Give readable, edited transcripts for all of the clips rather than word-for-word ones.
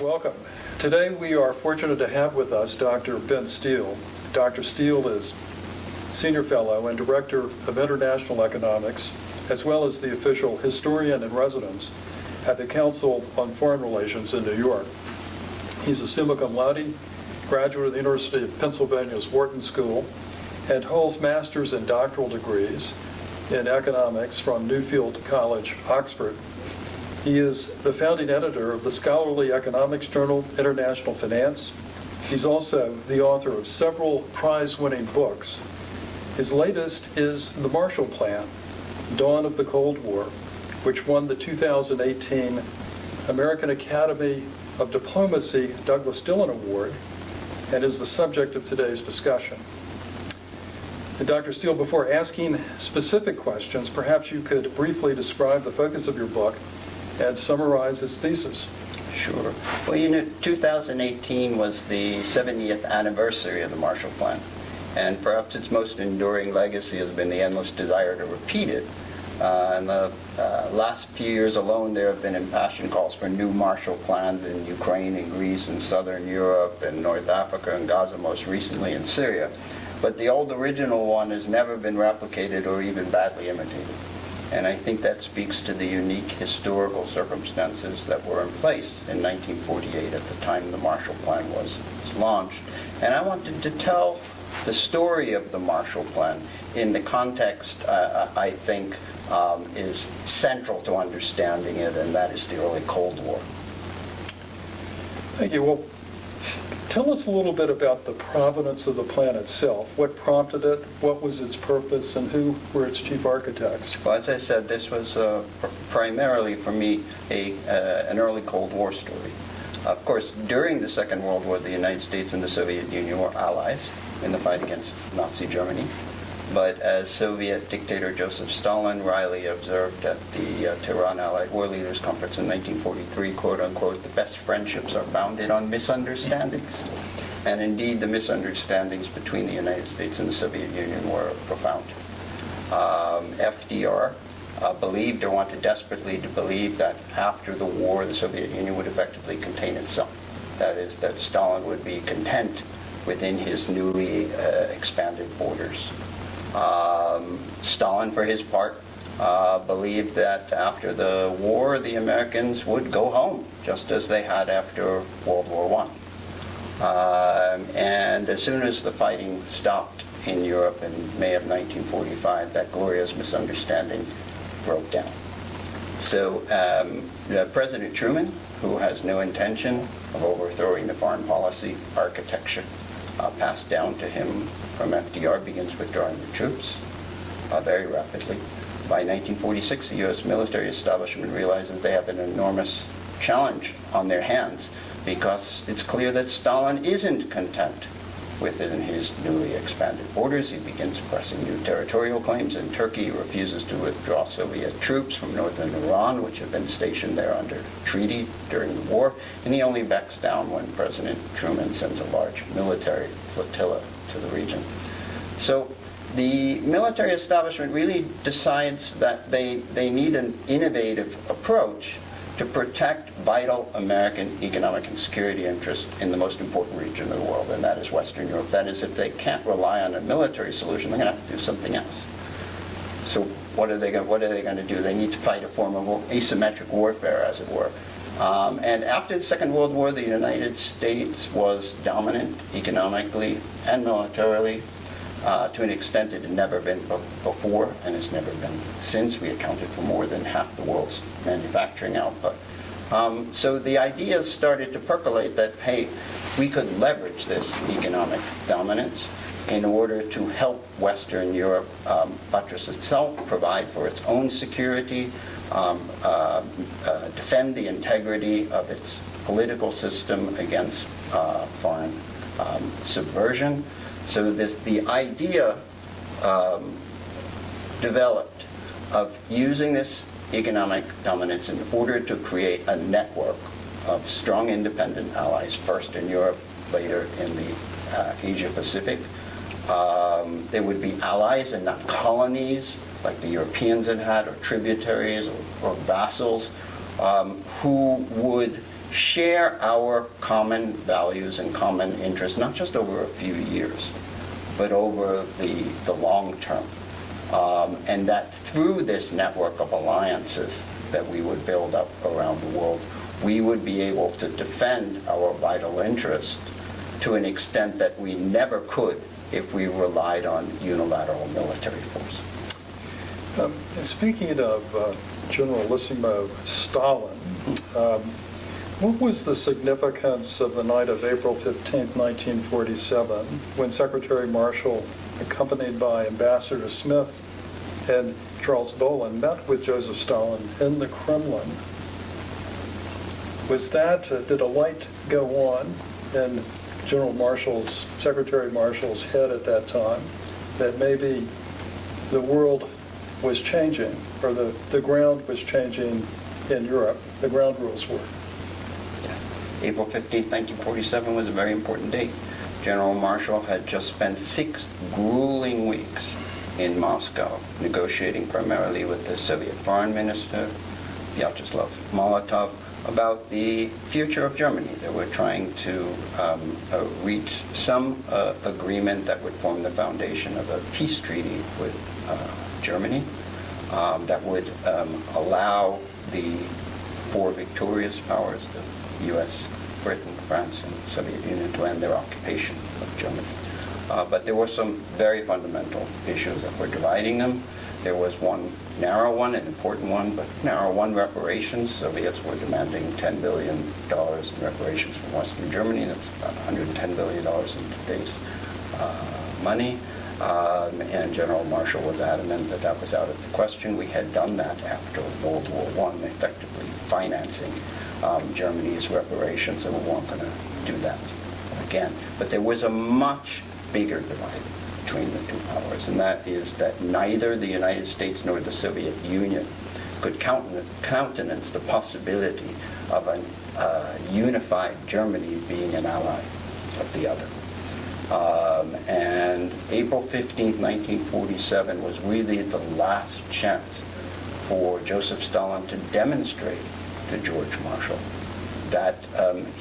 Welcome. Today we are fortunate to have with us Dr. Benn Steil. Dr. Steil is Senior Fellow and Director of International Economics, as well as the official historian in residence at the Council on Foreign Relations in New York. He's a summa cum laude, graduate of the University of Pennsylvania's Wharton School, and holds master's and doctoral degrees in economics from Newfield College, Oxford. He is the founding editor of the scholarly economics journal, International Finance. He's also the author of several prize-winning books. His latest is The Marshall Plan, Dawn of the Cold War, which won the 2018 American Academy of Diplomacy Douglas Dillon Award and is the subject of today's discussion. Dr. Steil, before asking specific questions, perhaps you could briefly describe the focus of your book and summarize its thesis. Sure. Well, 2018 was the 70th anniversary of the Marshall Plan, and perhaps its most enduring legacy has been the endless desire to repeat it. In the last few years alone, there have been impassioned calls for new Marshall Plans in Ukraine and Greece and Southern Europe and North Africa and Gaza, most recently in Syria. But the old original one has never been replicated or even badly imitated. And I think that speaks to the unique historical circumstances that were in place in 1948 at the time the Marshall Plan was launched. And I wanted to tell the story of the Marshall Plan in the context I think is central to understanding it, and that is the early Cold War. Thank you. Well, tell us a little bit about the provenance of the plan itself. What prompted it? What was its purpose? And who were its chief architects? Well, as I said, this was primarily, for me, an early Cold War story. Of course, during the Second World War, the United States and the Soviet Union were allies in the fight against Nazi Germany. But as Soviet dictator Joseph Stalin wryly observed at the Tehran Allied War Leaders Conference in 1943, quote unquote, the best friendships are founded on misunderstandings. And indeed, the misunderstandings between the United States and the Soviet Union were profound. FDR believed, or wanted desperately to believe, that after the war, the Soviet Union would effectively contain itself. That is, that Stalin would be content within his newly expanded borders. Stalin, for his part, believed that after the war, the Americans would go home, just as they had after World War I. And as soon as the fighting stopped in Europe in May of 1945, that glorious misunderstanding broke down. So President Truman, who has no intention of overthrowing the foreign policy architecture passed down to him from FDR, begins withdrawing the troops very rapidly. By 1946, the U.S. military establishment realizes they have an enormous challenge on their hands, because it's clear that Stalin isn't content within his newly expanded borders. He begins pressing new territorial claims in Turkey. He refuses to withdraw Soviet troops from northern Iran, which had been stationed there under treaty during the war. And he only backs down when President Truman sends a large military flotilla to the region. So the military establishment really decides that they need an innovative approach to protect vital American economic and security interests in the most important region of the world, and that is Western Europe. That is, if they can't rely on a military solution, they're going to have to do something else. So what are they going to do? They need to fight a form of asymmetric warfare, as it were. And after the Second World War, the United States was dominant economically and militarily to an extent it had never been before and has never been since. We accounted for more than half the world's manufacturing output. So the ideas started to percolate that, hey, we could leverage this economic dominance in order to help Western Europe buttress itself, provide for its own security, defend the integrity of its political system against foreign subversion. So the idea developed of using this economic dominance in order to create a network of strong independent allies, first in Europe, later in the Asia-Pacific. They would be allies and not colonies like the Europeans had, or tributaries or vassals, who would share our common values and common interests, not just over a few years, but over the long term. And that through this network of alliances that we would build up around the world, we would be able to defend our vital interests to an extent that we never could if we relied on unilateral military force. Speaking of Generalissimo Stalin, what was the significance of the night of April 15, 1947, when Secretary Marshall, accompanied by Ambassador Smith and Charles Bolin, met with Joseph Stalin in the Kremlin? Was that, did a light go on in Secretary Marshall's head at that time, that maybe the world was changing, or the ground was changing in Europe, the ground rules were? April 15th, 1947 was a very important date. General Marshall had just spent 6 grueling weeks in Moscow negotiating primarily with the Soviet Foreign Minister, Vyacheslav Molotov, about the future of Germany. They were trying to reach some agreement that would form the foundation of a peace treaty with Germany that would allow the 4 victorious powers, the U.S., Britain, France, and the Soviet Union, to end their occupation of Germany. But there were some very fundamental issues that were dividing them. There was one narrow one, an important one, but narrow one, reparations. Soviets were demanding $10 billion in reparations from Western Germany. That's about $110 billion in today's money. And General Marshall was adamant that that was out of the question. We had done that after World War I, effectively financing Germany's reparations, and we weren't going to do that again. But there was a much bigger divide between the two powers, and that is that neither the United States nor the Soviet Union could countenance the possibility of a unified Germany being an ally of the other. And April 15th, 1947 was really the last chance for Joseph Stalin to demonstrate to George Marshall that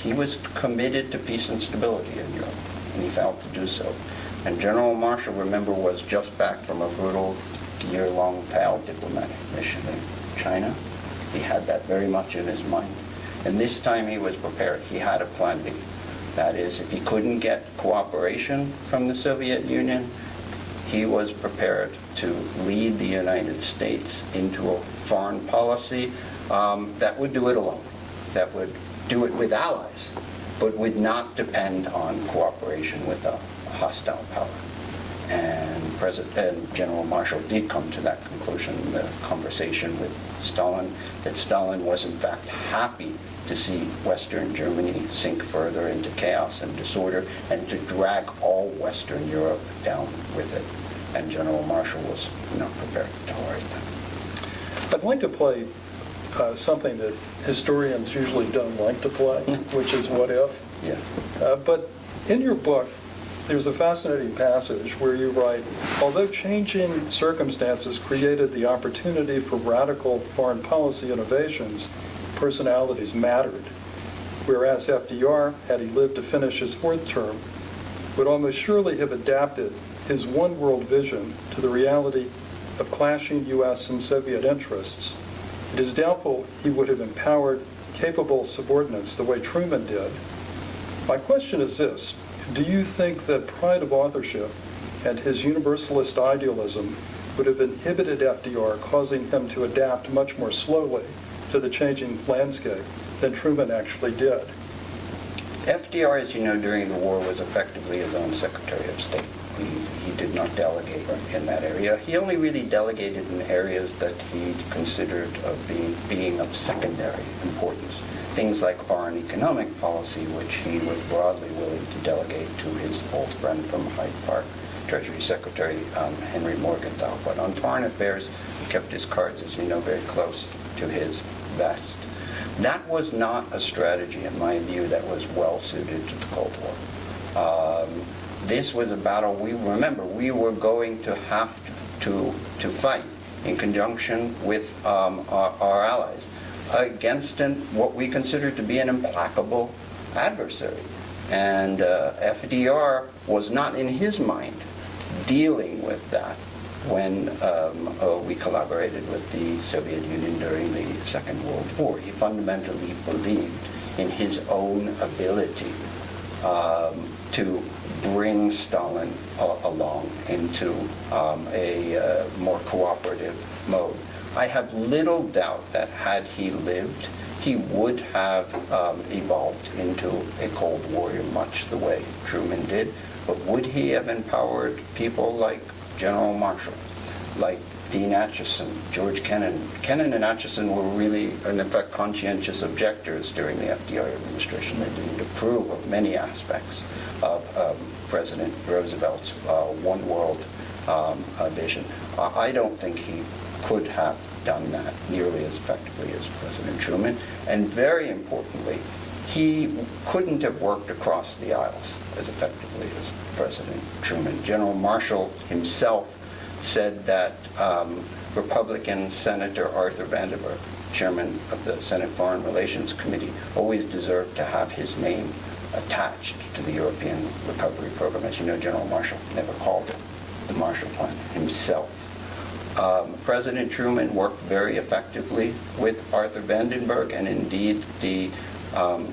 he was committed to peace and stability in Europe, and he failed to do so. And General Marshall, remember, was just back from a brutal year-long failed diplomatic mission in China. He had that very much in his mind. And this time he was prepared. He had a plan B. That is, if he couldn't get cooperation from the Soviet Union, he was prepared to lead the United States into a foreign policy that would do it alone, that would do it with allies, but would not depend on cooperation with a hostile power. And General Marshall did come to that conclusion in the conversation with Stalin, that Stalin was in fact happy to see Western Germany sink further into chaos and disorder, and to drag all Western Europe down with it. And General Marshall was not prepared to tolerate that. I'd like to play something that historians usually don't like to play, which is what if. Yeah. But in your book, there's a fascinating passage where you write, although changing circumstances created the opportunity for radical foreign policy innovations, personalities mattered. Whereas FDR, had he lived to finish his 4th term, would almost surely have adapted his one-world vision to the reality of clashing U.S. and Soviet interests. It is doubtful he would have empowered capable subordinates the way Truman did. My question is this: do you think that pride of authorship and his universalist idealism would have inhibited FDR, causing him to adapt much more slowly to the changing landscape than Truman actually did? FDR, as you know, during the war was effectively his own Secretary of State. He did not delegate in that area. He only really delegated in areas that he considered of being of secondary importance. Things like foreign economic policy, which he was broadly willing to delegate to his old friend from Hyde Park, Treasury Secretary Henry Morgenthau. But on foreign affairs, he kept his cards, as you know, very close to his vest. That was not a strategy, in my view, that was well suited to the Cold War. This was a battle, we were going to have to fight in conjunction with our allies. against what we consider to be an implacable adversary. And FDR was not in his mind dealing with that when we collaborated with the Soviet Union during the Second World War. He fundamentally believed in his own ability to bring Stalin along into a more cooperative mode. I have little doubt that had he lived, he would have evolved into a Cold Warrior much the way Truman did. But would he have empowered people like General Marshall, like Dean Acheson, George Kennan? Kennan and Acheson were really, and in fact, conscientious objectors during the FDR administration. They didn't approve of many aspects of President Roosevelt's one world vision. I don't think he could have done that nearly as effectively as President Truman. And very importantly, he couldn't have worked across the aisles as effectively as President Truman. General Marshall himself said that Republican Senator Arthur Vandenberg, chairman of the Senate Foreign Relations Committee, always deserved to have his name attached to the European Recovery Program. As you know, General Marshall never called it the Marshall Plan himself. President Truman worked very effectively with Arthur Vandenberg, and indeed the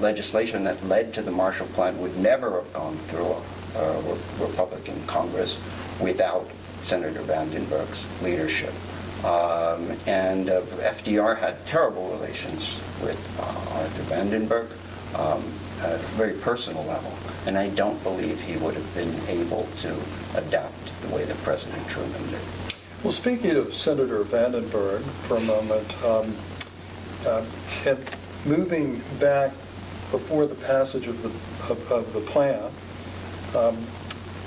legislation that led to the Marshall Plan would never have gone through a Republican Congress without Senator Vandenberg's leadership. And FDR had terrible relations with Arthur Vandenberg at a very personal level, and I don't believe he would have been able to adapt the way that President Truman did. Well, speaking of Senator Vandenberg for a moment, and moving back before the passage of the plan,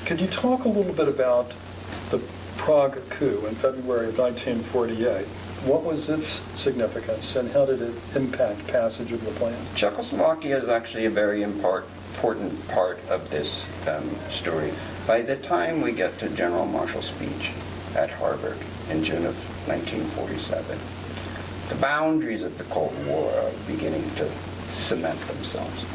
could you talk a little bit about the Prague coup in February of 1948? What was its significance, and how did it impact passage of the plan? Czechoslovakia is actually a very important part of this story. By the time we get to General Marshall's speech at Harvard in June of 1947, the boundaries of the Cold War are beginning to cement themselves.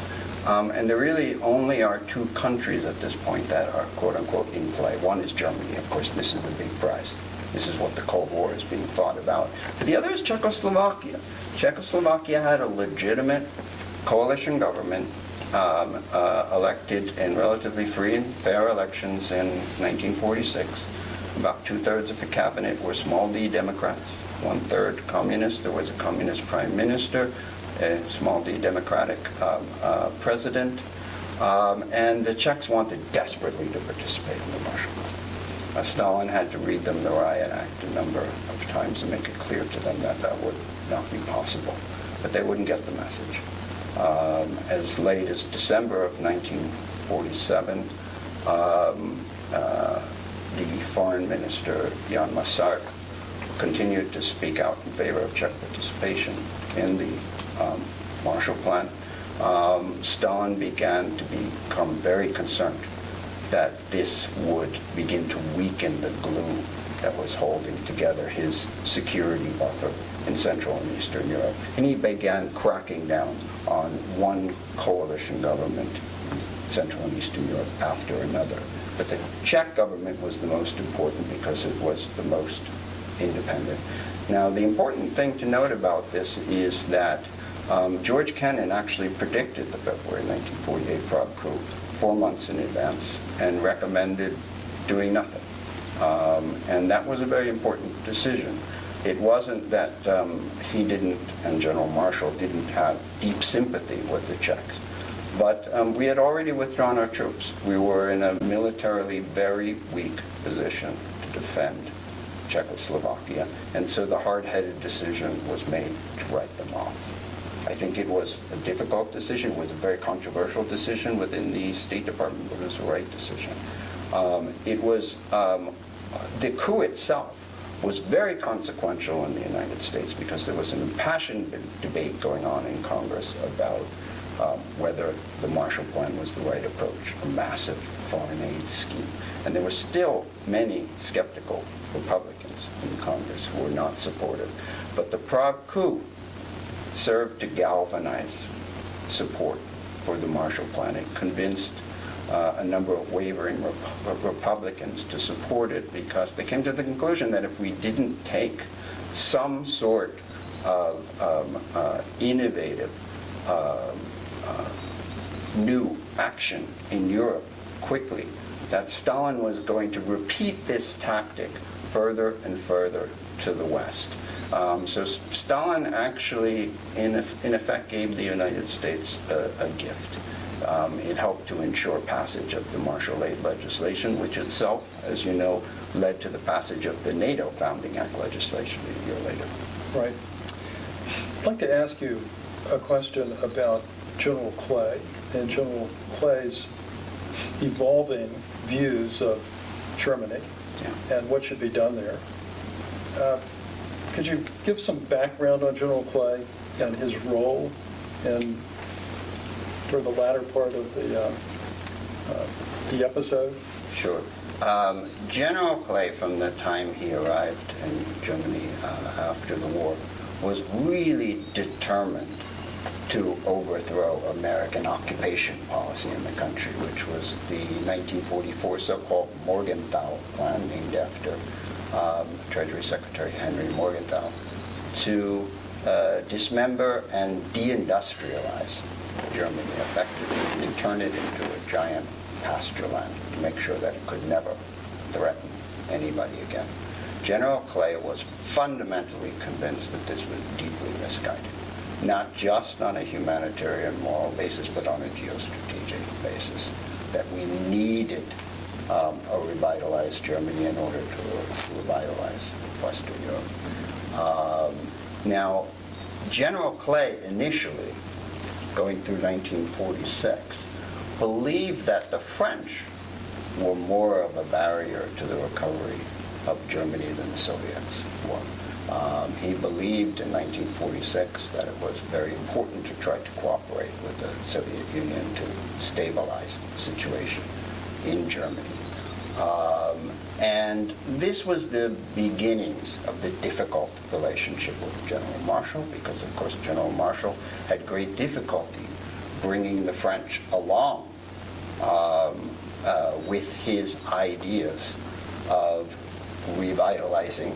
And there really only are two countries at this point that are quote-unquote in play. One is Germany. Of course, this is the big prize. This is what the Cold War is being thought about. But the other is Czechoslovakia. Czechoslovakia had a legitimate coalition government elected in relatively free and fair elections in 1946. About two-thirds of the cabinet were small d Democrats, one-third communist. There was a communist prime minister, a small d Democratic president, and the Czechs wanted desperately to participate in the Marshall Plan. Stalin had to read them the Riot Act a number of times and make it clear to them that that would not be possible. But they wouldn't get the message. As late as December of 1947, the foreign minister, Jan Masaryk, continued to speak out in favor of Czech participation in the Marshall Plan. Stalin began to become very concerned that this would begin to weaken the glue that was holding together his security buffer in Central and Eastern Europe. And he began cracking down on one coalition government in Central and Eastern Europe after another. But the Czech government was the most important because it was the most independent. Now, the important thing to note about this is that George Kennan actually predicted the February 1948 Prague coup 4 months in advance and recommended doing nothing. And that was a very important decision. It wasn't that he didn't, and General Marshall didn't have deep sympathy with the Czechs. But we had already withdrawn our troops. We were in a militarily very weak position to defend Czechoslovakia, and so the hard-headed decision was made to write them off. I think it was a difficult decision. It was a very controversial decision within the State Department, but it was the right decision. The coup itself was very consequential in the United States because there was an impassioned debate going on in Congress about whether the Marshall Plan was the right approach, a massive foreign aid scheme. And there were still many skeptical Republicans in Congress who were not supportive. But the Prague coup served to galvanize support for the Marshall Plan. It convinced a number of wavering Republicans to support it because they came to the conclusion that if we didn't take some sort of innovative new action in Europe quickly, that Stalin was going to repeat this tactic further and further to the West. So Stalin actually, in effect, gave the United States a gift. It helped to ensure passage of the Marshall Aid legislation, which itself, as you know, led to the passage of the NATO Founding Act legislation a year later. Right. I'd like to ask you a question about General Clay and General Clay's evolving views of Germany and what should be done there. Could you give some background on General Clay and his role for the latter part of the episode? Sure. General Clay, from the time he arrived in Germany after the war, was really determined to overthrow American occupation policy in the country, which was the 1944 so-called Morgenthau Plan, named after Treasury Secretary Henry Morgenthau, to dismember and deindustrialize Germany effectively, to turn it into a giant pasture land, to make sure that it could never threaten anybody again. General Clay was fundamentally convinced that this was deeply misguided, not just on a humanitarian moral basis, but on a geostrategic basis, that we needed a revitalized Germany in order to revitalize Western Europe. Now, General Clay initially, going through 1946, believed that the French were more of a barrier to the recovery of Germany than the Soviets were. He believed in 1946 that it was very important to try to cooperate with the Soviet Union to stabilize the situation in Germany. And this was the beginnings of the difficult relationship with General Marshall, because of course General Marshall had great difficulty bringing the French along with his ideas of revitalizing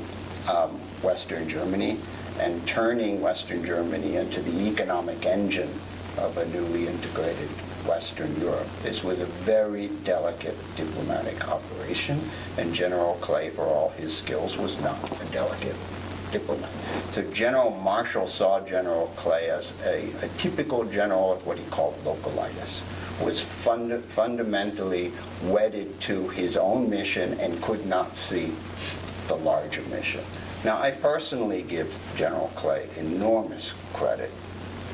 Western Germany and turning Western Germany into the economic engine of a newly integrated Western Europe. This was a very delicate diplomatic operation, and General Clay, for all his skills, was not a delicate diplomat. So General Marshall saw General Clay as a typical general of what he called localitis, was fundamentally wedded to his own mission and could not see the larger mission. Now, I personally give General Clay enormous credit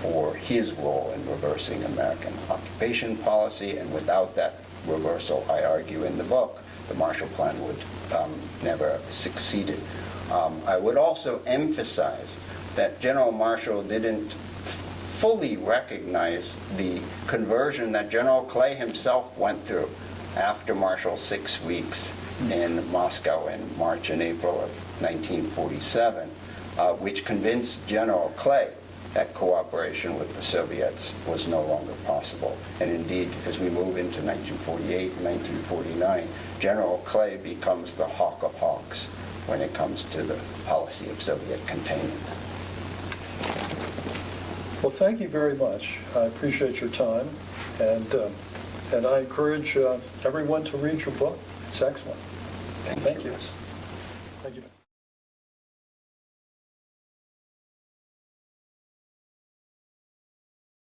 for his role in reversing American occupation policy, and without that reversal, I argue in the book, the Marshall Plan would never have succeeded. I would also emphasize that General Marshall didn't fully recognize the conversion that General Clay himself went through after Marshall's 6 weeks in Moscow in March and April of 1947, which convinced General Clay that cooperation with the Soviets was no longer possible. And indeed, as we move into 1948 and 1949, General Clay becomes the hawk of hawks when it comes to the policy of Soviet containment. Well, thank you very much. I appreciate your time, and I encourage everyone to read your book. It's excellent. Thank you. Thank you.